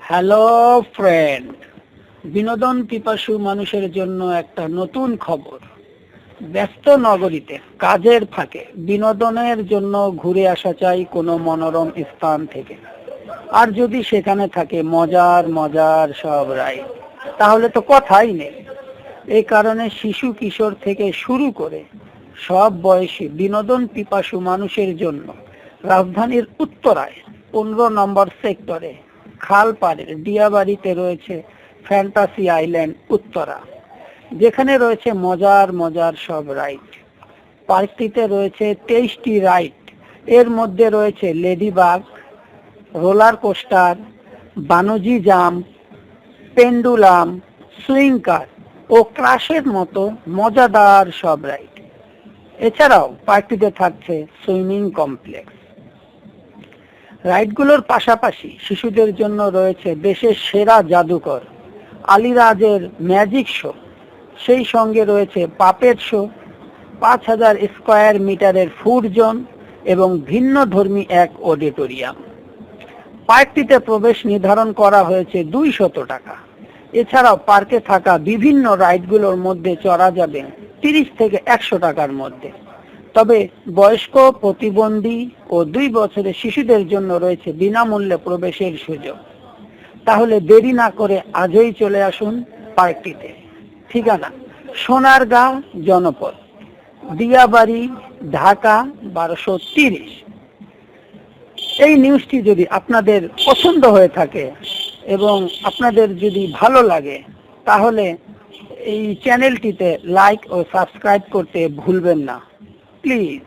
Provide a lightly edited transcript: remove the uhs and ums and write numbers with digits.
Hello friend, বিনোদন পিপাসু মানুষের জন্য একটা নতুন খবর। ব্যস্ত নগরীতে কাজের ফাঁকে বিনোদনের জন্য ঘুরে আসা চাই কোনো মনোরম স্থান থেকে। আর যদি সেখানে থাকে মজার মজার সব রাইড, তাহলে তো কথাই নেই। এই কারণে শিশু কিশোর থেকে শুরু করে সব বয়সী বিনোদন পিপাসু মানুষের জন্য রাজধানীর উত্তরায় 15 নম্বর সেক্টরে খালপাড়ের ডিয়াবাড়িতে রয়েছে ফ্যান্টাসি আইল্যান্ড উত্তরা, যেখানে রয়েছে মজার মজার সব রাইড। পার্কটিতে রয়েছে 23টি রাইড। এর মধ্যে রয়েছে ladybug, roller coaster, bungee jump, pendulum, swing car ও ক্রাশের মতো মজাদার সব রাইড। এছাড়াও পার্কটিতে থাকছে সুইমিং কমপ্লেক্স। রাইডগুলোর পাশাপাশি শিশুদের জন্য রয়েছে দেশের সেরা জাদুকর আলিরাজের ম্যাজিক শো। সেই সঙ্গে রয়েছে পাপেট শো, 5000 স্কয়ার মিটারের ফুড জোন এবং ভিন্ন ধর্মী এক অডিটোরিয়াম। পার্কটিতে প্রবেশ নির্ধারণ করা হয়েছে 200 টাকা। এছাড়াও পার্কে থাকা বিভিন্ন রাইডগুলোর মধ্যে চড়া যাবে 30 থেকে 100 টাকার মধ্যে। তবে বয়স্ক, প্রতিবন্ধী ও 2 বছরের শিশুদের জন্য রয়েছে বিনামূল্যে প্রবেশের সুযোগ। তাহলে দেরি না করে আজই চলে আসুন পার্কটিতে। ঠিকানা সোনারগাঁ জনপদ, দিয়াবাড়ি, ঢাকা 1230। এই নিউজটি যদি আপনাদের পছন্দ হয়ে থাকে এবং আপনাদের যদি ভালো লাগে, তাহলে এই চ্যানেলটিতে লাইক ও সাবস্ক্রাইব করতে ভুলবেন না প্লিজ।